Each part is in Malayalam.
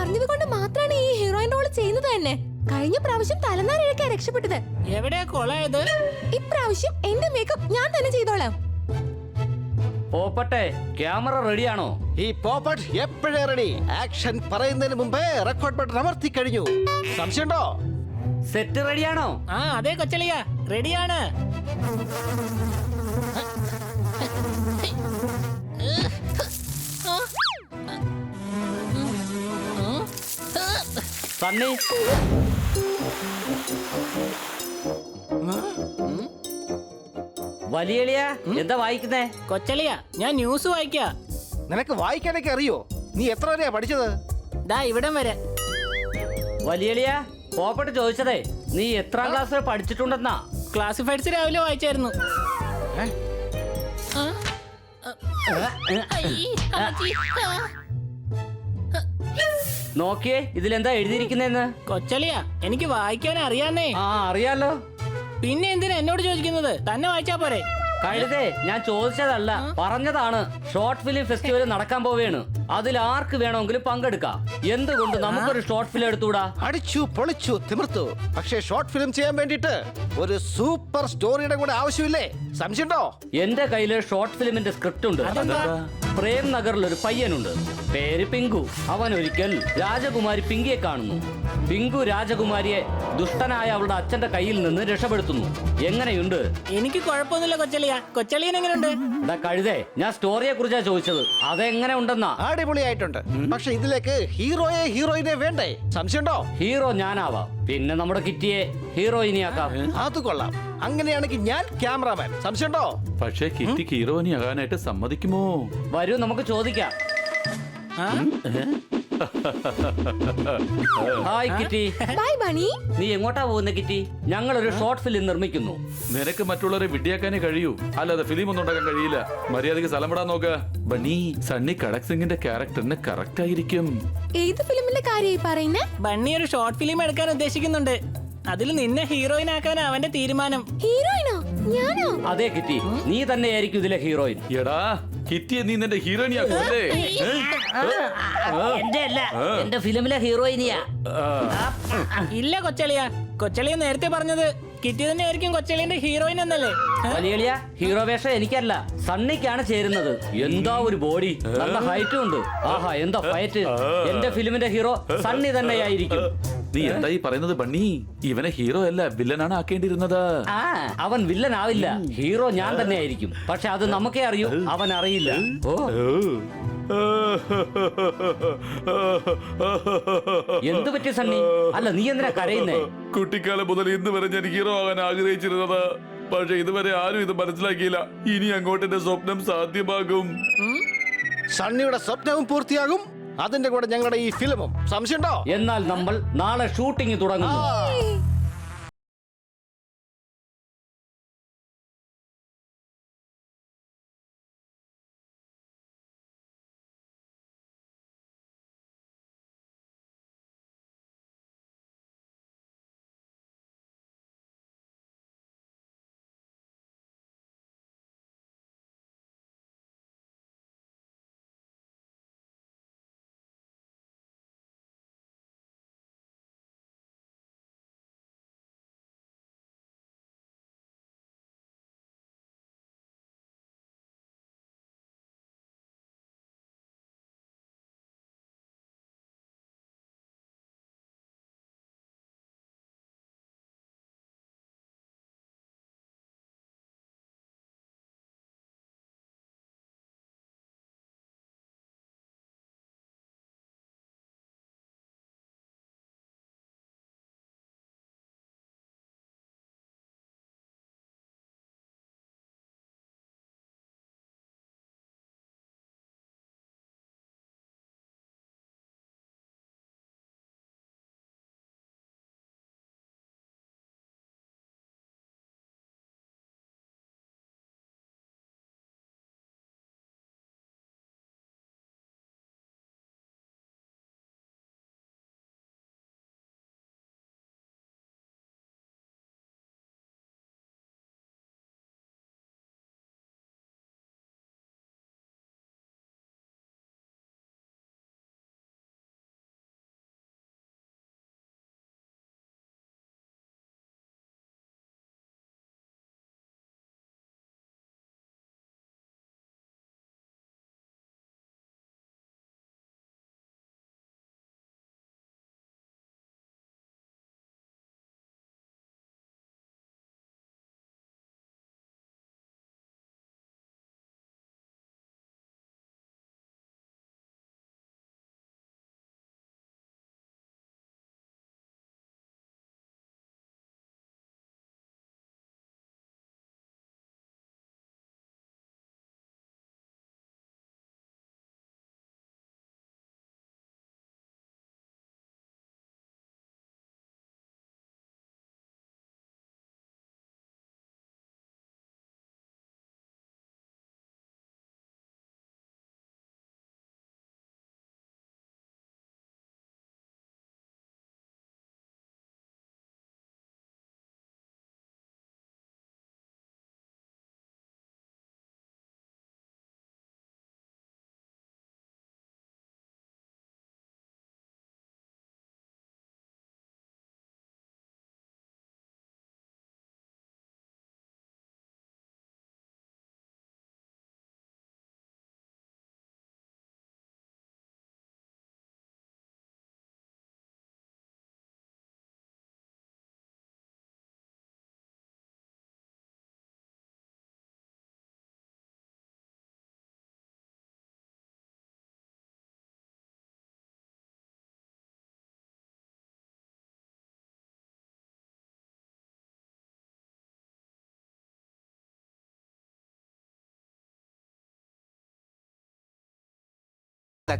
പറഞ്ഞത് കൊണ്ട് മാത്രമാണ് ഈ ഹീറോയിൻ റോൾ ചെയ്യുന്നത് തന്നെ. കഴിഞ്ഞ പ്രാവശ്യം തലനാരിഴക്കാ രക്ഷപ്പെട്ടത്. എവിടെയാ കൊളായത്? ഇപ്രാവശ്യം എന്റെ മേക്കപ്പ് ഞാൻ തന്നെ ചെയ്തോളാം. പോപ്പട്ടെ, ക്യാമറ റെഡിയാണോ? ഈ പോപ്പട്ട് എപ്പോഴേ റെഡി. ആക്ഷൻ പറയുന്നതിന് മുമ്പേ റെക്കോർഡ് ബട്ടൺ അമർത്തി കഴിഞ്ഞു. സംശയമുണ്ടോ? സെറ്റ് റെഡിയാണോ? ആ അതെ കൊച്ചളിയ, റെഡിയാണ്. സണ്ണി, വലിയളിയ എന്താ വായിക്കുന്നേ? കൊച്ചളിയ, ഞാൻ ന്യൂസ് വായിക്കാ. നിനക്ക് വായിക്കാനൊക്കെ അറിയോ? നീ എത്ര വരെയാ പഠിച്ചത്? ദാ ഇവിടം വരെ. വലിയളിയ, പോപ്പട്ട് ചോദിച്ചതേ നീ എത്രാം ക്ലാസ് പഠിച്ചിട്ടുണ്ടെന്നാ. ക്ലാസിഫൈഡ്സ് രാവിലെ വായിച്ചായിരുന്നു. നോക്കിയേ, ഇതിലെന്താ എഴുതിയിരിക്കുന്നെന്ന്. കൊച്ചളിയ, എനിക്ക് വായിക്കാൻ അറിയാന്നേ. ആ അറിയാലോ. പിന്നെ എന്തിനാ എന്നോട് ചോദിക്കുന്നത്? തന്നെ വായിച്ചാ പോരെ. കഴുതേ, ഞാൻ ചോദിച്ചതല്ല, പറഞ്ഞതാണ്. ഷോർട്ട് ഫിലിം ഫെസ്റ്റിവൽ നടക്കാൻ പോവുകയാണ്. അതിൽ ആർക്ക് വേണമെങ്കിലും പങ്കെടുക്കാം. എന്തുകൊണ്ട് നമുക്കൊരു ഷോർട്ട് ഫിലിം എടുത്തുകൂടാ? അടിച്ചു പൊളിച്ചു തിമിർത്തു. പക്ഷേ ഷോർട്ട് ഫിലിം ചെയ്യാൻ വേണ്ടിട്ട് ഒരു സൂപ്പർ സ്റ്റോറിയുടെ കൂടെ ആവശ്യമില്ലേ? സംശയമുണ്ടോ? എന്റെ കയ്യില് ഷോർട്ട് ഫിലിമിന്റെ സ്ക്രിപ്റ്റ് ഉണ്ട്. പ്രേം നഗറിൽ ഒരു പയ്യനുണ്ട്, പേര് പിങ്കു. അവൻ ഒരിക്കൽ രാജകുമാരി പിങ്കിയെ കാണുന്നു. പിങ്കു രാജകുമാരിയെ ദുഷ്ടനായ അവളുടെ അച്ഛന്റെ കയ്യിൽ നിന്ന് രക്ഷപ്പെടുത്തുന്നു. എങ്ങനെയുണ്ട്? എനിക്ക് കുഴപ്പമൊന്നുമില്ല കൊച്ചളിയ. കൊച്ചളിയൻ എങ്ങനെയുണ്ട്? കഴുതേ, ഞാൻ സ്റ്റോറിയെ കുറിച്ചാ ചോദിച്ചത്. അതെങ്ങനെ ഉണ്ടെന്നാ? അടിപൊളിയായിട്ടുണ്ട്. പക്ഷെ ഇതിലേക്ക് ഹീറോയിനെ വേണ്ടേ? സംശയമുണ്ടോ? ഹീറോ ഞാനാവാം, പിന്നെ നമ്മുടെ കിറ്റിയെ ഹീറോയിനിയാക്കാം. അത് കൊള്ളാം. അങ്ങനെയാണെങ്കിൽ ഞാൻ ക്യാമറാമാൻ. സംശയമുണ്ടോ? പക്ഷേ കിറ്റി ഹീറോയിനിയാകാനായിട്ട് സമ്മതിക്കുമോ? വരൂ, നമുക്ക് ചോദിക്കാം. Hi Kitty. Bye Bunny. നീ എങ്ങോട്ടാ പോകുന്ന കിറ്റി? ഞങ്ങളൊരു ഷോർട്ട് ഫിലിം നിർമ്മിക്കുന്നു. നിനക്ക് മറ്റുള്ളവരെ വിഡ്ഢിയാക്കാനേ കഴിയൂ, അല്ലാതെ ഫിലിം ഒന്നും ഉണ്ടാക്കാൻ കഴിയില്ല. മര്യാദക്ക് സ്ഥലം വിടാൻ നോക്ക. ബണ്ണി, സണ്ണി കടക് സിംഗിന്റെ ക്യാരക്ടറിന് കറക്റ്റ് ആയിരിക്കും. ഏത് ഫിലിമിന്റെ കാര്യമായി പറയുന്നേ? ബണ്ണി ഒരു ഷോർട്ട് ഫിലിം എടുക്കാൻ ഉദ്ദേശിക്കുന്നുണ്ട്. അതിൽ നിന്നെ ഹീറോയിൻ ആക്കാൻ അവന്റെ തീരുമാനം. ഹീറോയിനോ? ഞാനോ? അതെ കിറ്റി, നീ തന്നെയായിരിക്കും ഇതിലെ ഹീറോയിൻ. എടാ കിറ്റിയെ നീ നിന്റെ ഹീറോയിനിയാക്കുമല്ലേ? എന്റെ അല്ല, എന്റെ ഫിലിമിലെ ഹീറോയിനിയാ. ഇല്ല കൊച്ചളിയ, കൊച്ചളിയ നേരത്തെ പറഞ്ഞത് കിറ്റി തന്നെ ആയിരിക്കും കൊച്ചളിയന്റെ ഹീറോയിൻ എന്നല്ലേ? വലിയ ഹീറോ വേഷം എനിക്കല്ല, സണ്ണിക്കാണ് ചേരുന്നത്. എന്താ ഒരു ബോഡി, നല്ല ഹൈറ്റും ഉണ്ട്. ആഹാ, എന്താ ഫൈറ്റ്. എന്റെ ഫിലിമിന്റെ ഹീറോ സണ്ണി തന്നെയായിരിക്കും. നീ എന്താ ഈ പറയുന്നത് ബണ്ണി? ഇവനെ ഹീറോ അല്ല വില്ലനാണ് ആക്കേണ്ടിയിരുന്നത്. ആ, അവൻ വില്ലൻ ആവില്ല, ഹീറോ ഞാൻ തന്നെ ആയിരിക്കും. പക്ഷെ അത് നമുക്കേ അറിയൂ, അവൻ അറിയില്ല. ഓ, എന്തു പറ്റി സണ്ണി? അല്ല, നീ എന്തിനാ കരയുന്നേ? കുട്ടിക്കാലം മുതൽ ഇന്ന് വരെ ഞാൻ ഹീറോ ആകാൻ ആഗ്രഹിച്ചിരുന്നത്. പക്ഷെ ഇതുവരെ ആരും ഇത് മനസ്സിലാക്കിയില്ല. ഇനി അങ്ങോട്ട് എന്റെ സ്വപ്നം സാധ്യമാകും. സണ്ണിയുടെ സ്വപ്നവും പൂർത്തിയാകും, അതിന്റെ കൂടെ ഞങ്ങളുടെ ഈ ഫിലിമും. സംശയമുണ്ടോ? എന്നാൽ നമ്മൾ നാളെ ഷൂട്ടിംഗ് തുടങ്ങുന്നു.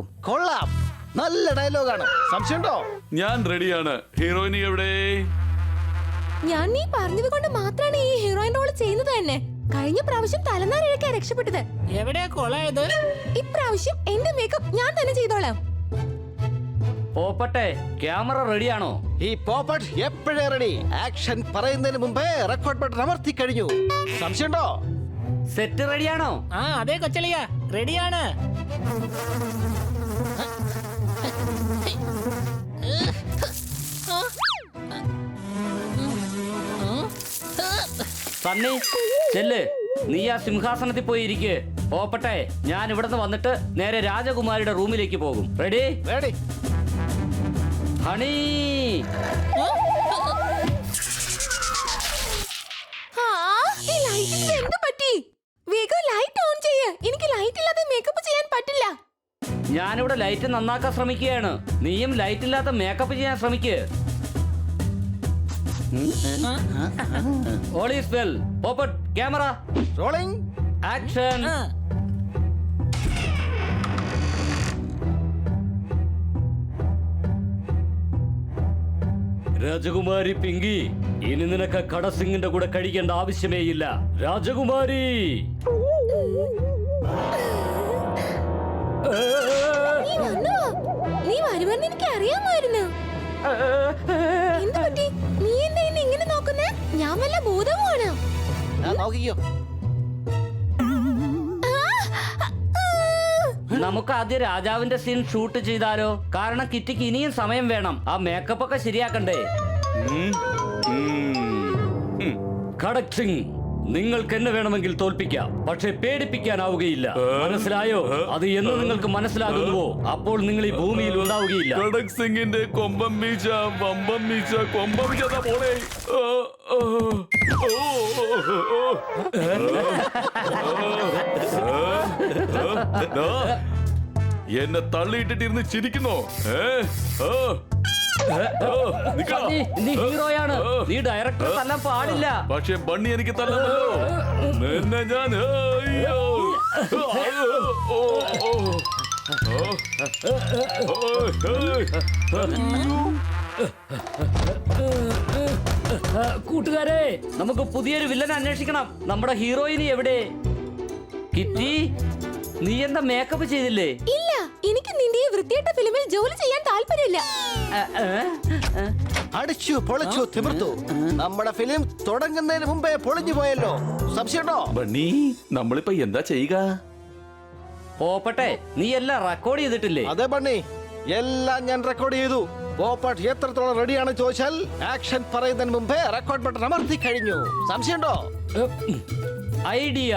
ും കൊള്ളാം. നല്ല ഡയലോഗാണ്. സംശയമുണ്ടോ? ഞാൻ റെഡിയാണ്. ഹീറോയിനി എവിടെ? ഞാൻ നീ പറഞ്ഞത് കൊണ്ട് മാത്രമാണ് ഈ ഹീറോയിൻ റോൾ ചെയ്യുന്നത് തന്നെ. കഴിഞ്ഞ പ്രാവശ്യം തലനാരിഴക്കാൻ രക്ഷപ്പെട്ടത്. എവിടെയാ കൊളായത്? ഇപ്രാവശ്യം എന്റെ മേക്കപ്പ് ഞാൻ തന്നെ ചെയ്തോളാം. പോപ്പട്ടെ, ക്യാമറ റെഡിയാണോ? ഈ പോപ്പട്ട് എപ്പോഴേ റെഡി. ആക്ഷൻ പറയുന്നതിന് മുമ്പേ റെക്കോർഡ് ബട്ടൺ അമർത്തി കഴിഞ്ഞു. സംശയമുണ്ടോ? സെറ്റ് റെഡിയാണോ? ആ അതെ കൊച്ചളിയ, റെഡിയാണ്. സണ്ണി ചെല്ല്, നീ ആ സിംഹാസനത്തിൽ പോയി ഇരിക്ക്. പോപ്പട്ടെ, ഞാൻ ഇവിടുന്ന് വന്നിട്ട് നേരെ രാജകുമാരിയുടെ റൂമിലേക്ക് പോകും. റെഡി? റെഡി. ഹണി, ആ, ഈ ലൈറ്റിന് എന്ത് പറ്റി? വേഗം ലൈറ്റ് ഓൺ ചെയ്യ്. എനിക്ക് ലൈറ്റ് ഇല്ലാതെ മേക്കപ്പ് ചെയ്യാൻ പറ്റില്ല. ഞാനിവിടെ ലൈറ്റ് നന്നാക്കാൻ ശ്രമിക്കുകയാണ്. നീയും ലൈറ്റ് ഇല്ലാത്ത മേക്കപ്പ് ചെയ്യാൻ ശ്രമിക്ക്. All is well. പോപ്പട്ട്, ക്യാമറ റോളിംഗ്. ആക്ഷൻ. ആ, രാജകുമാരി പിങ്കി, ഇനി നിനക്ക് കടസിംഗിന്റെ കൂടെ കഴിക്കേണ്ട ആവശ്യമേ ഇല്ല. രാജകുമാരി, നീ വന്നോ? നീ വരുമെന്ന് എനിക്ക് അറിയാമായിരുന്നു. എന്ത് പറ്റി? നീ എന്താ എന്നെ ഇങ്ങനെ നോക്കുന്നേ? ഞാൻ വല്ല ഭൂതമാണോ? നോക്കിക്കോ. നമുക്ക് ആദ്യം രാജാവിന്റെ സീൻ ഷൂട്ട് ചെയ്താലോ? കാരണം കിറ്റിക്ക് ഇനിയും സമയം വേണം. ആ മേക്കപ്പ് ഒക്കെ ശരിയാക്കണ്ടേ? ഖഡക് സിംഗ്, നിങ്ങൾക്ക് എന്നെ വേണമെങ്കിൽ തോൽപ്പിക്കാം, പക്ഷെ പേടിപ്പിക്കാനാവുകയില്ല. മനസ്സിലായോ? അത് എന്ന് നിങ്ങൾക്ക് മനസ്സിലാകുന്നുവോ അപ്പോൾ നിങ്ങൾ ഈ ഭൂമിയിൽ ഉണ്ടാവുകയില്ല. ഖഡക് സിംഗിന്റെ കൊമ്പം മീശ, വമ്പം മീശ, കൊമ്പം മീശ പോണേ. എന്നെ തള്ളിയിട്ടിട്ടിരുന്ന് ചിരിക്കുന്നോ? നീ ഹീറോയാണ്, നീ ഡയറക്ടർ തല്ലാൻ പാടില്ല. പക്ഷെ ബണ്ണി എനിക്ക് തല്ലല്ലോ. നിന്നെ ഞാൻ കൂട്ടുകാരെ, നമുക്ക് പുതിയൊരു വില്ലൻ അന്വേഷിക്കണം. നമ്മുടെ ഹീറോയിനി എവിടെ? കിറ്റി, നീ എന്താ മേക്കപ്പ് ചെയ്തില്ലേ? ഇല്ല, എനിക്ക് നിന്റെ ഈ വൃത്തികെട്ട ഫിലിമിൽ ജോലി ചെയ്യാൻ താല്പര്യമില്ല. അടിച്ചു പൊളിച്ചു തിമിർത്തു. നമ്മുടെ ഫിലിം തുടങ്ങുന്നതിന് മുമ്പേ പൊളിഞ്ഞു പോയല്ലോ. സംശയമുണ്ടോ? ബണ്ണി, നമ്മളിപ്പോ എന്താ ചെയ്യുക? പോപ്പട്ടെ, നീ എല്ലാം റെക്കോർഡ് ചെയ്തിട്ടില്ലേ? അതെ ബണ്ണി, എല്ലാം ഞാൻ റെക്കോർഡ് ചെയ്തു. പോപ്പട്ട് എത്രത്തോളം റെഡിയാണ് ചോദിച്ചാൽ ആക്ഷൻ പറയുന്നതിന് മുമ്പേ റെക്കോർഡ് ബട്ടൺ അമർത്തി കഴിഞ്ഞു. സംശയമുണ്ടോ? ഐഡിയ.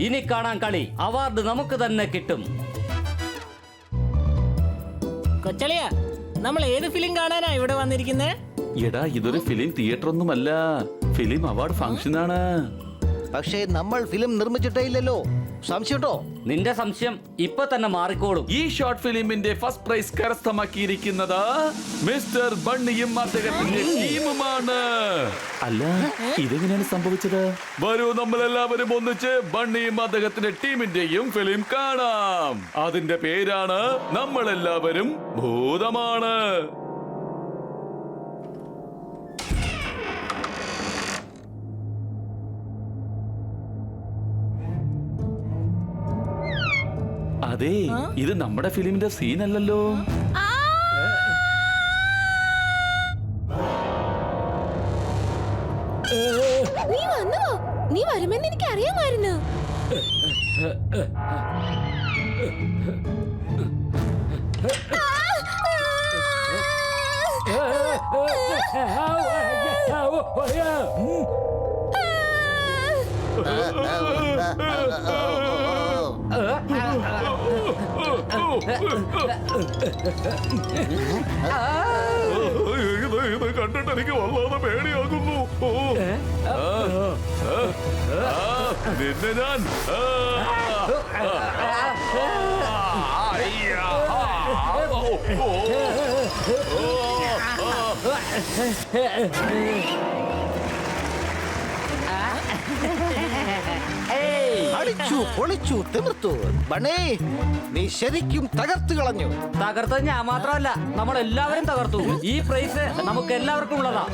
ഇനി കാണാൻ കളി. അവാർഡ് നമുക്ക് തന്നെ കിട്ടും. കൊച്ചളിയ, നമ്മൾ ഏത് ഫിലിം കാണാനാ ഇവിടെ വന്നിരിക്കുന്നേ? എടാ, ഇതൊരു ഫിലിം തിയേറ്റർ ഒന്നുമല്ല, ഫിലിം അവാർഡ് ഫംഗ്ഷൻ ആണ്. പക്ഷേ നമ്മൾ ഫിലിം നിർമ്മിച്ചിട്ടേ ഇല്ലല്ലോ. സംശയമുണ്ടോ? നിന്റെ സംശയം ഇപ്പൊ തന്നെ മാറിക്കോളും. ഈ ഷോർട്ട് ഫിലിമിന്റെ ഫസ്റ്റ് പ്രൈസ് കരസ്ഥമാക്കിയിരിക്കുന്നത് മിസ്റ്റർ ബണ്ണിയും അദ്ദേഹത്തിന്റെ ടീമുമാണ്. അല്ല, ഇതെങ്ങനെയാണ് സംഭവിച്ചത്? വരൂ, നമ്മളെല്ലാവരും ഒന്നിച്ച് ബണ്ണിയും അദ്ദേഹത്തിന്റെ ടീമിന്റെയും ഫിലിം കാണാം. അതിന്റെ പേരാണ് നമ്മളെല്ലാവരും ഭൂതമാണ്. അതെ, ഇത് നമ്മുടെ ഫിലിമിന്റെ സീൻ അല്ലല്ലോ. നീ വന്നോ? നീ വരുമെന്ന് എനിക്ക് അറിയാമായിരുന്നു. ഇത് കണ്ടിട്ട് എനിക്ക് വല്ലാതെ പേടിയാകുന്നു. നിന്നെ ഞാൻ വലിച്ചു പൊളിച്ചു തിമിർത്തു. ബണ്ണി, നീ ശരിക്കും തകർത്തു കളഞ്ഞു. തകർത്തത് ഞാൻ മാത്രമല്ല, നമ്മളെല്ലാവരും തകർത്തു. ഈ പ്രൈസ് നമുക്ക് എല്ലാവർക്കും ഉള്ളതാ.